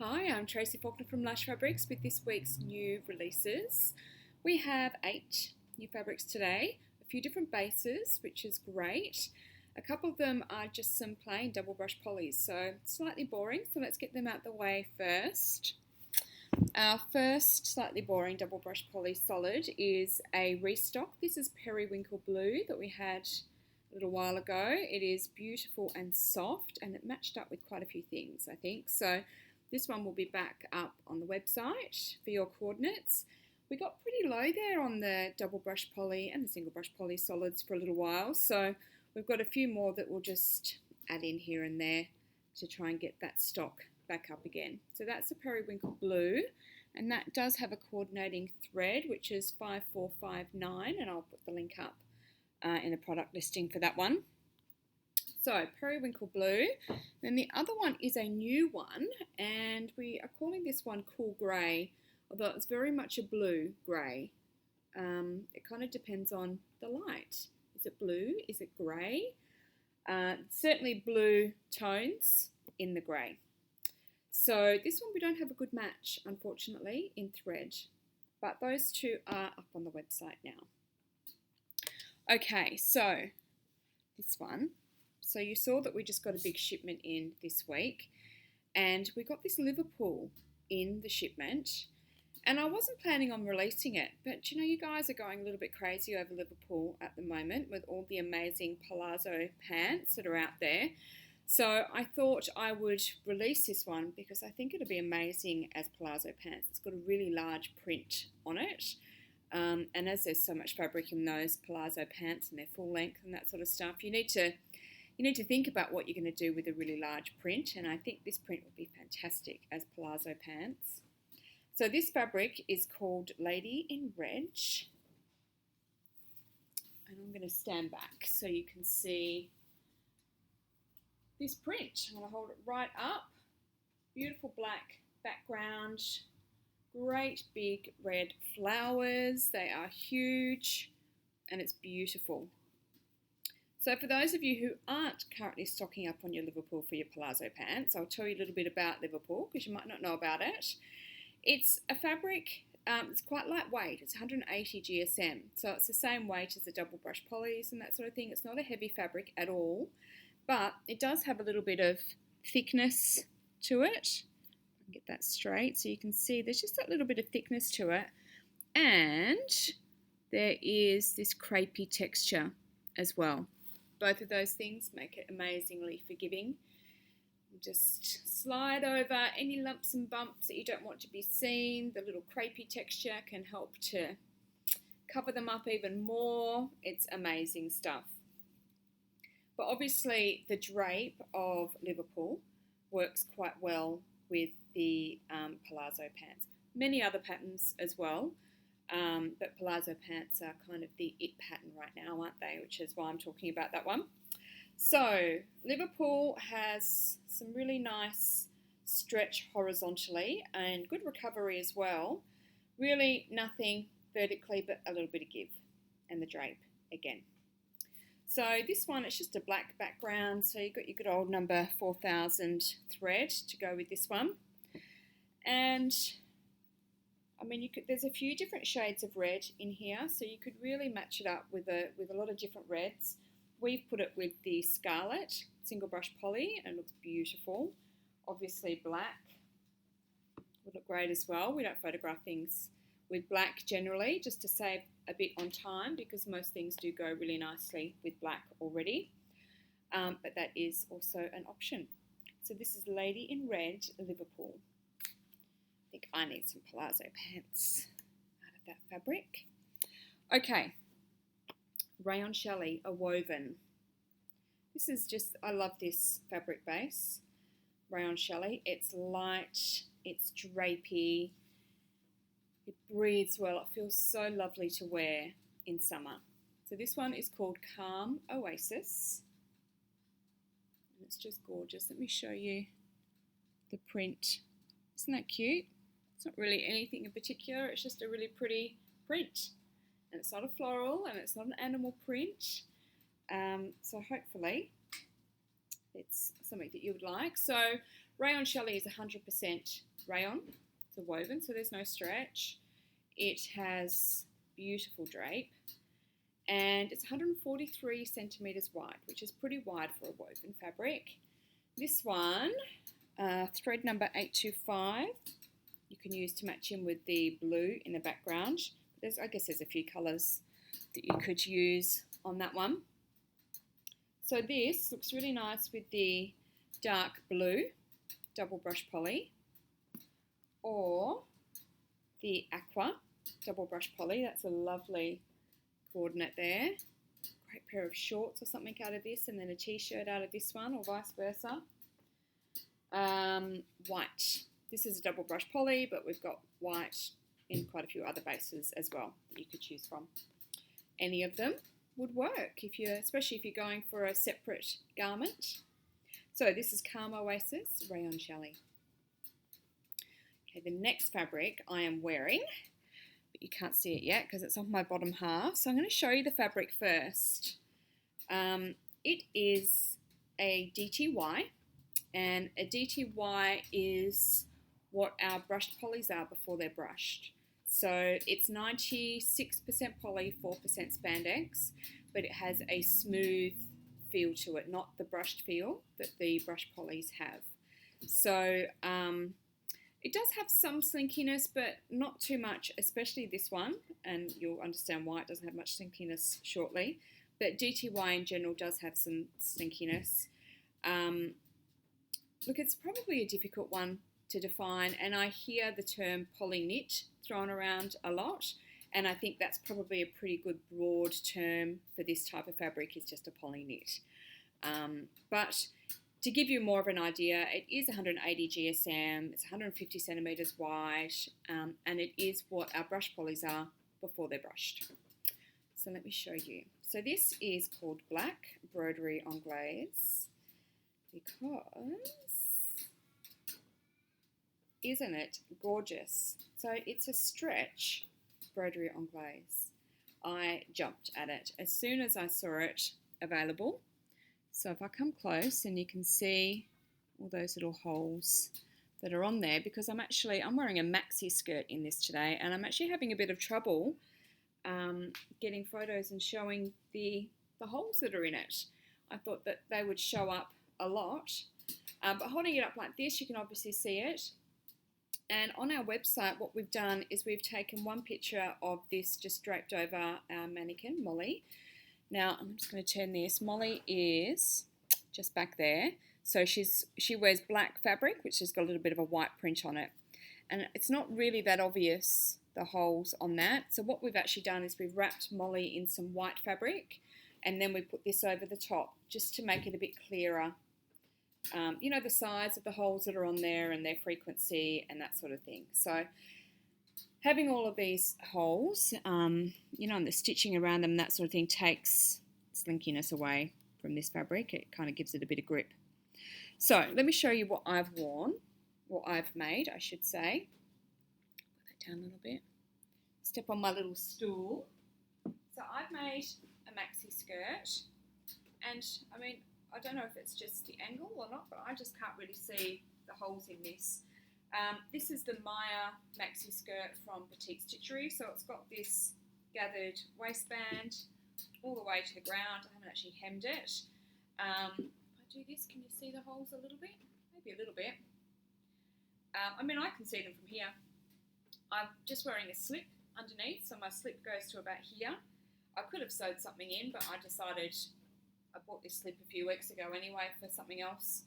Hi, I'm Tracy Faulkner from Lush Fabrics with this week's new releases. We have 8 new fabrics today, a few different bases, which is great. A couple of them are just some plain double brush polys, so slightly boring, so let's get them out the way first. Our first slightly boring double brush poly solid is a restock. This is Periwinkle Blue that we had a little while ago. It is beautiful and soft, and it matched up with quite a few things, I think. So this one will be back up on the website for your coordinates. We got pretty low there on the double brush poly and the single brush poly solids for a little while, so we've got a few more that we'll just add in here and there to try and get that stock back up again. So that's the Periwinkle Blue, and that does have a coordinating thread, which is 5459, and I'll put the link up in the product listing for that one. So Periwinkle Blue. Then the other one is a new one, and we are calling this one Cool Grey, although it's very much a blue grey. It kind of depends on the light. Is it blue? Is it grey? Certainly blue tones in the grey. So this one we don't have a good match, unfortunately, in thread, but those two are up on the website now. Okay, so this one. So you saw that we just got a big shipment in this week, and we got this Liverpool in the shipment, and I wasn't planning on releasing it, but you know, you guys are going a little bit crazy over Liverpool at the moment with all the amazing palazzo pants that are out there. So I thought I would release this one because I think it'll be amazing as palazzo pants. It's got a really large print on it. And as there's so much fabric in those palazzo pants and they're full length and that sort of stuff, you need to think about what you're going to do with a really large print, and I think this print would be fantastic as palazzo pants. So this fabric is called Lady in Red, and I'm going to stand back so you can see this print. I'm going to hold it right up. Beautiful black background, great big red flowers. They are huge, and it's beautiful. So for those of you who aren't currently stocking up on your Liverpool for your palazzo pants, I'll tell you a little bit about Liverpool because you might not know about it. It's a fabric, it's quite lightweight, it's 180 GSM, so it's the same weight as the double brush polys and that sort of thing. It's not a heavy fabric at all, but it does have a little bit of thickness to it. I'll get that straight so you can see there's just that little bit of thickness to it, and there is this crepey texture as well. Both of those things make it amazingly forgiving. Just slide over any lumps and bumps that you don't want to be seen. The little crepey texture can help to cover them up even more. It's amazing stuff. But obviously the drape of Liverpool works quite well with the palazzo pants. Many other patterns as well. But palazzo pants are kind of the it pattern right now, aren't they? Which is why I'm talking about that one. So Liverpool has some really nice stretch horizontally and good recovery as well. Really nothing vertically, but a little bit of give, and the drape again. So this one, it's just a black background. So you've got your good old number 4000 thread to go with this one. And I mean, there's a few different shades of red in here, so you could really match it up with a lot of different reds. We've put it with the Scarlet single brush poly, and it looks beautiful. Obviously black would look great as well. We don't photograph things with black generally, just to save a bit on time, because most things do go really nicely with black already. But that is also an option. So this is Lady in Red, Liverpool. I think I need some palazzo pants out of that fabric. Okay, rayon challis, a woven. This is just, I love this fabric base, rayon challis. It's light, it's drapey, it breathes well. It feels so lovely to wear in summer. So this one is called Calm Oasis, and it's just gorgeous. Let me show you the print. Isn't that cute? It's not really anything in particular, it's just a really pretty print. And it's not a floral, and it's not an animal print. So hopefully it's something that you would like. So rayon challis is 100% rayon, it's a woven, so there's no stretch. It has beautiful drape, and it's 143 centimetres wide, which is pretty wide for a woven fabric. This one, thread number 825, you can use to match in with the blue in the background. I guess there's a few colours that you could use on that one. So this looks really nice with the dark blue double brush poly, or the aqua double brush poly. That's a lovely coordinate there. Great pair of shorts or something out of this, and then a t-shirt out of this one, or vice versa. White. This is a double brush poly, but we've got white in quite a few other bases as well that you could choose from. Any of them would work, especially if you're going for a separate garment. So this is Calm Oasis Rayon Challis. Okay, the next fabric I am wearing, but you can't see it yet because it's on my bottom half. So I'm going to show you the fabric first. It is a DTY, and a DTY is what our brushed polys are before they're brushed. So it's 96% poly, 4% spandex, but it has a smooth feel to it, not the brushed feel that the brush polys have. So it does have some slinkiness, but not too much, especially this one, and you'll understand why it doesn't have much slinkiness shortly. But DTY in general does have some slinkiness. Look, it's probably a difficult one to define, and I hear the term poly knit thrown around a lot, and I think that's probably a pretty good broad term for this type of fabric, is just a poly knit. But to give you more of an idea, it is 180 GSM, it's 150 centimetres wide, and it is what our brush polys are before they're brushed. So let me show you. So this is called Black Rotary on Glaze, because isn't it gorgeous? So it's a stretch broderie on glaze. I jumped at it as soon as I saw it available. So if I come close, and you can see all those little holes that are on there, because I'm wearing a maxi skirt in this today, and I'm actually having a bit of trouble getting photos and showing the holes that are in it. I thought that they would show up a lot, but holding it up like this, you can obviously see it. And on our website, what we've done is we've taken one picture of this just draped over our mannequin, Molly. Now, I'm just going to turn this. Molly is just back there. So she wears black fabric, which has got a little bit of a white print on it. And it's not really that obvious, the holes on that. So what we've actually done is we've wrapped Molly in some white fabric, and then we put this over the top just to make it a bit clearer. You know, the size of the holes that are on there and their frequency and that sort of thing. So having all of these holes, you know, and the stitching around them, that sort of thing, takes slinkiness away from this fabric. It kind of gives it a bit of grip. So let me show you what I've worn, what I've made, I should say. Put that down a little bit. Step on my little stool. So I've made a maxi skirt, and I mean, I don't know if it's just the angle or not, but I just can't really see the holes in this. This is the Maya maxi skirt from Petite Stitchery. So it's got this gathered waistband all the way to the ground. I haven't actually hemmed it. If I do this, can you see the holes a little bit? Maybe a little bit. I mean, I can see them from here. I'm just wearing a slip underneath, so my slip goes to about here. I could have sewed something in, but I decided, I bought this slip a few weeks ago anyway for something else.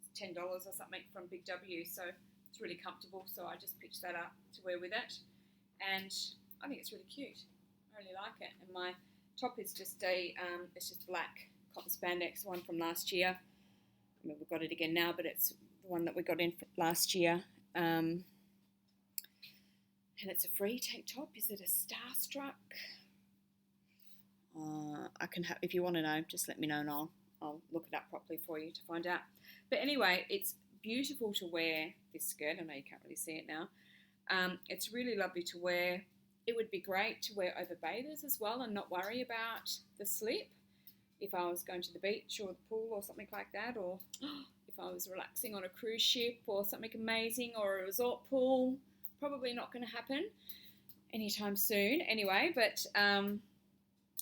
It's $10 or something from Big W, so it's really comfortable, so I just pitched that up to wear with it, and I think it's really cute. I really like it. And my top is just it's just black cotton spandex, one from last year. I mean, we've got it again now, but it's the one that we got in last year. And it's a free tank top. Is it a Starstruck? I can have, if you want to know, just let me know, and I'll look it up properly for you to find out. But anyway, it's beautiful to wear this skirt. I know you can't really see it now. It's really lovely to wear. It would be great to wear over bathers as well and not worry about the slip if I was going to the beach or the pool or something like that, or if if I was relaxing on a cruise ship or something amazing, or a resort pool. Probably not going to happen anytime soon anyway, but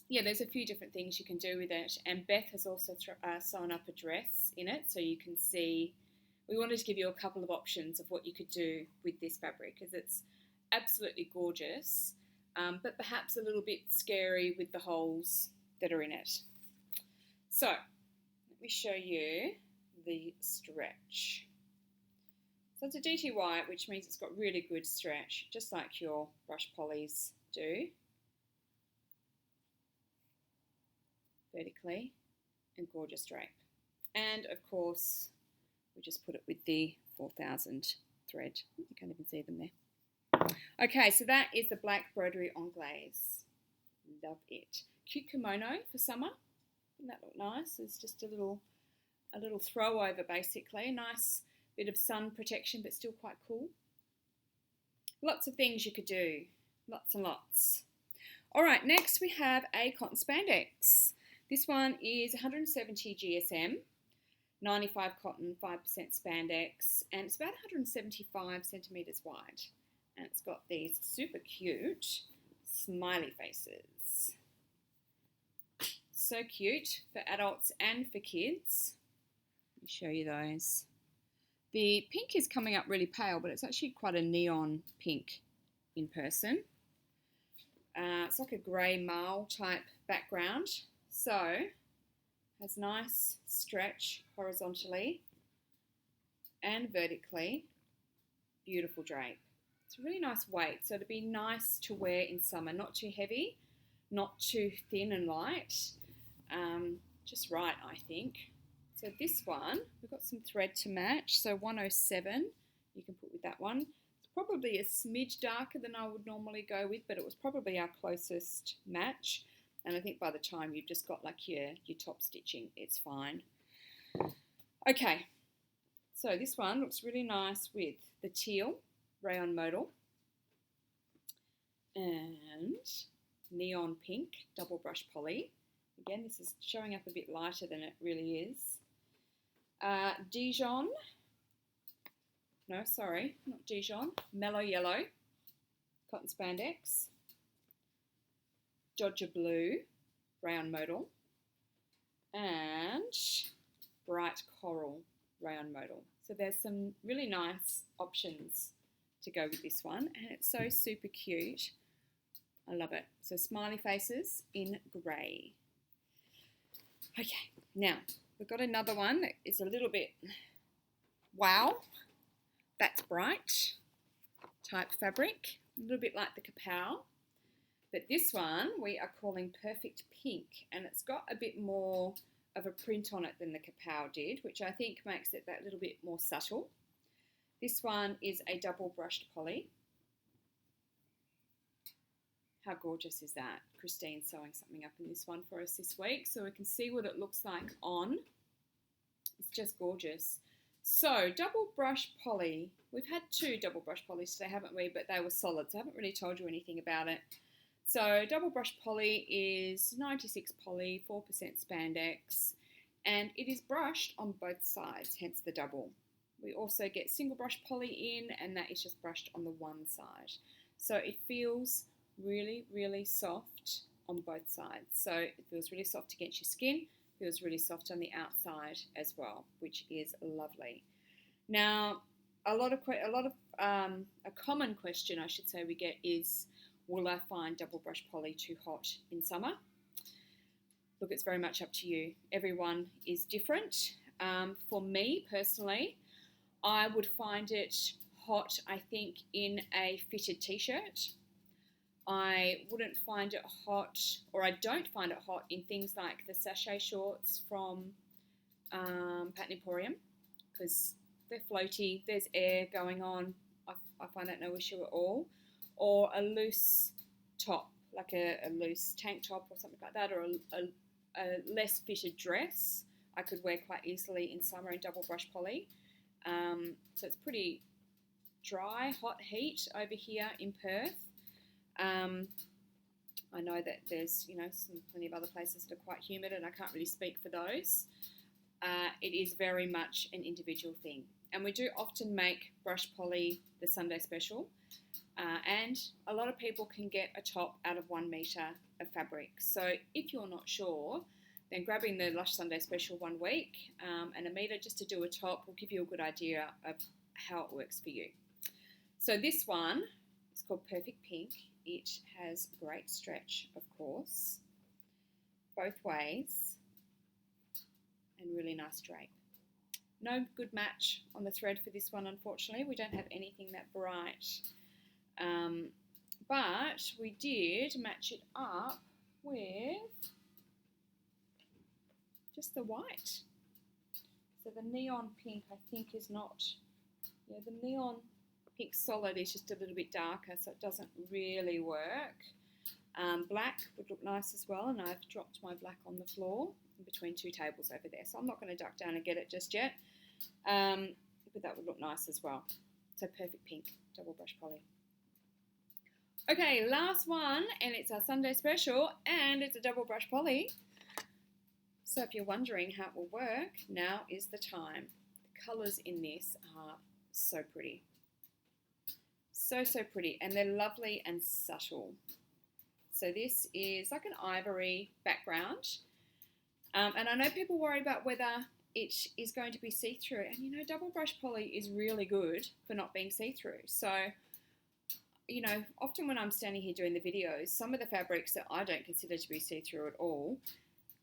yeah, there's a few different things you can do with it. And Beth has also sewn up a dress in it, so you can see. We wanted to give you a couple of options of what you could do with this fabric, because it's absolutely gorgeous, but perhaps a little bit scary with the holes that are in it. So let me show you the stretch. So it's a DT white, which means it's got really good stretch, just like your brush polys do. Vertically, and gorgeous drape. And of course, we just put it with the 4000 thread. You can't even see them there. Okay, so that is the black broderie on glaze. Love it. Cute kimono for summer. Doesn't that look nice? It's just a little throw over basically. A nice bit of sun protection, but still quite cool. Lots of things you could do. Lots and lots. All right, next we have a cotton spandex. This one is 170 GSM, 95 cotton, 5% spandex, and it's about 175 centimetres wide. And it's got these super cute smiley faces. So cute for adults and for kids. Let me show you those. The pink is coming up really pale, but it's actually quite a neon pink in person. It's like a grey marl type background. So, has nice stretch horizontally and vertically. Beautiful drape. It's a really nice weight, so it'd be nice to wear in summer. Not too heavy, not too thin and light. Just right, I think. So this one, we've got some thread to match. So 107, you can put with that one. It's probably a smidge darker than I would normally go with, but it was probably our closest match. And I think by the time you've just got like your top stitching, it's fine. Okay, so this one looks really nice with the teal rayon modal and neon pink double brush poly. Again, this is showing up a bit lighter than it really is. Dijon, no, sorry, not Dijon, mellow yellow cotton spandex. Dodger blue, rayon modal, and bright coral rayon modal. So there's some really nice options to go with this one, and it's so super cute. I love it. So smiley faces in grey. Okay, now we've got another one that is a little bit wow, that's bright type fabric, a little bit like the kapow. But this one we are calling Perfect Pink, and it's got a bit more of a print on it than the kapow did, which I think makes it that little bit more subtle. This one is a double brushed poly. How gorgeous is that? Christine's sewing something up in this one for us this week, so we can see what it looks like on. It's just gorgeous. So, double brush poly. We've had two double brush polys today, haven't we? But they were solid, so I haven't really told you anything about it. So double brush poly is 96 poly, 4% spandex, and it is brushed on both sides, hence the double. We also get single brush poly in, and that is just brushed on the one side. So it feels really, really soft on both sides. So it feels really soft against your skin, feels really soft on the outside as well, which is lovely. Now, a common question I should say we get is, will I find double brush poly too hot in summer? Look, it's very much up to you. Everyone is different. For me personally, I would find it hot, I think, in a fitted t-shirt. I wouldn't find it hot, or I don't find it hot in things like the sachet shorts from Pattern Emporium, because they're floaty, there's air going on. I find that no issue at all. Or a loose top, like a loose tank top or something like that, or a less fitted dress I could wear quite easily in summer in double brush poly. So it's pretty dry, hot heat over here in Perth. I know that there's, plenty of other places that are quite humid, and I can't really speak for those. it is very much an individual thing. And we do often make brush poly the Sunday special, and a lot of people can get a top out of 1 metre of fabric. So if you're not sure, then grabbing the Lush Sunday special 1 week and a metre just to do a top will give you a good idea of how it works for you. So this one is called Perfect Pink. It has great stretch, of course, both ways, and really nice drape. No good match on the thread for this one, unfortunately. We don't have anything that bright. But we did match it up with just the white. So the neon pink, I think, is not, the neon pink solid is just a little bit darker, so it doesn't really work. Black would look nice as well, and I've dropped my black on the floor in between 2 tables over there, so I'm not going to duck down and get it just yet, but that would look nice as well. So Perfect Pink, double brush poly. Okay, last one, and it's our Sunday special, and it's a double brush poly. So if you're wondering how it will work, now is the time. The colours in this are so pretty. So pretty, and they're lovely and subtle. So this is like an ivory background, and I know people worry about whether it is going to be see-through, and double brush poly is really good for not being see-through. So often when I'm standing here doing the videos, some of the fabrics that I don't consider to be see-through at all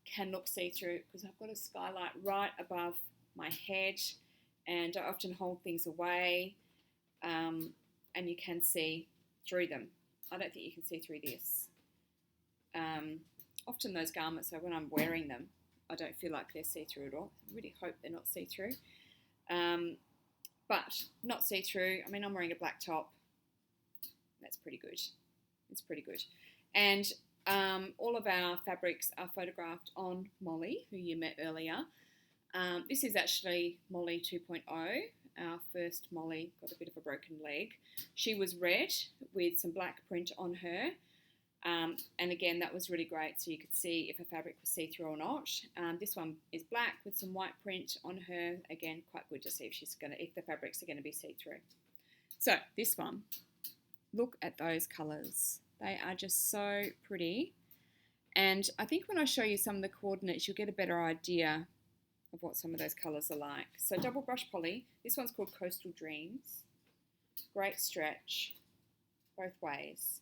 can look see-through because I've got a skylight right above my head, and I often hold things away, and you can see through them. I don't think you can see through this. Often those garments, so when I'm wearing them, I don't feel like they're see-through at all. I really hope they're not see-through. But not see-through. I mean, I'm wearing a black top. That's pretty good. It's pretty good. And all of our fabrics are photographed on Molly, who you met earlier. This is actually Molly 2.0. Our first Molly got a bit of a broken leg. She was red with some black print on her. And again, that was really great, so you could see if a fabric was see-through or not. This one is black with some white print on her. Again, quite good to see if the fabrics are going to be see-through. So this one, look at those colours. They are just so pretty. And I think when I show you some of the coordinates, you'll get a better idea of what some of those colours are like. So double brush poly. This one's called Coastal Dreams. Great stretch, both ways.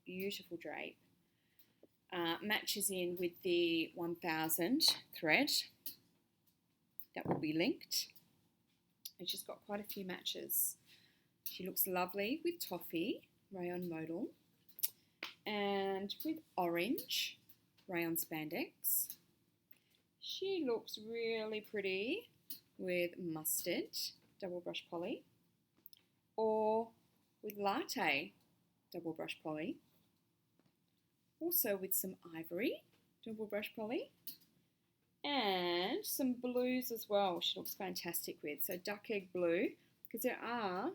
Beautiful drape. Matches in with the 1000 thread that will be linked, and she's got quite a few matches. She looks lovely with toffee rayon modal and with orange rayon spandex. She looks really pretty with mustard double brush poly, or with latte double brush poly. Also with some ivory, double brush poly, and some blues as well. She looks fantastic with. So duck egg blue, because there are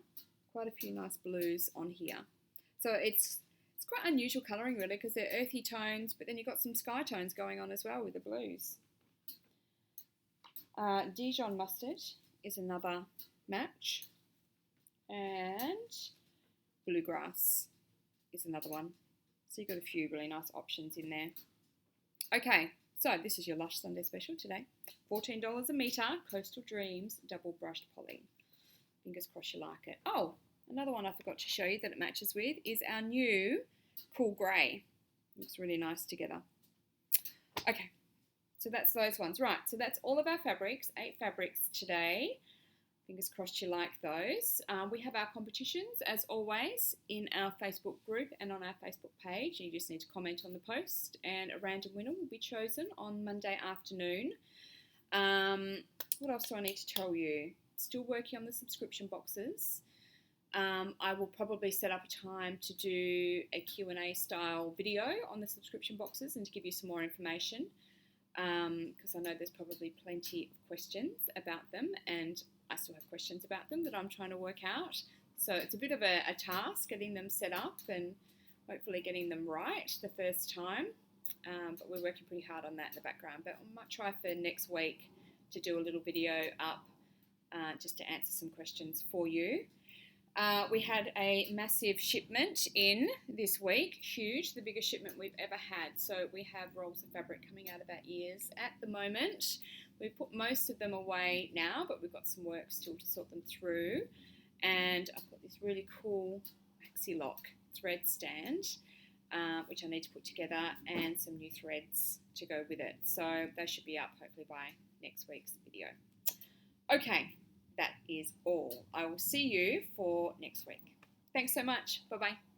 quite a few nice blues on here. So it's quite unusual colouring really, because they're earthy tones, but then you've got some sky tones going on as well with the blues. Dijon mustard is another match, and bluegrass is another one. So you've got a few really nice options in there. Okay, so this is your Lush Sunday special today. $14 a metre, Coastal Dreams, double brushed poly. Fingers crossed you like it. Oh, another one I forgot to show you that it matches with is our new cool grey. Looks really nice together. Okay, so that's those ones. Right, so that's all of our fabrics, 8 fabrics today. Fingers crossed you like those. We have our competitions, as always, in our Facebook group and on our Facebook page. You just need to comment on the post, and a random winner will be chosen on Monday afternoon. What else do I need to tell you? Still working on the subscription boxes. I will probably set up a time to do a Q&A style video on the subscription boxes and to give you some more information, because I know there's probably plenty of questions about them, and I still have questions about them that I'm trying to work out. So it's a bit of a task getting them set up and hopefully getting them right the first time. But we're working pretty hard on that in the background. But I might try for next week to do a little video up just to answer some questions for you. We had a massive shipment in this week, huge, the biggest shipment we've ever had. So we have rolls of fabric coming out of our ears at the moment. We've put most of them away now, but we've got some work still to sort them through. And I've got this really cool maxi lock thread stand, which I need to put together, and some new threads to go with it. So they should be up hopefully by next week's video. Okay, that is all. I will see you for next week. Thanks so much. Bye-bye.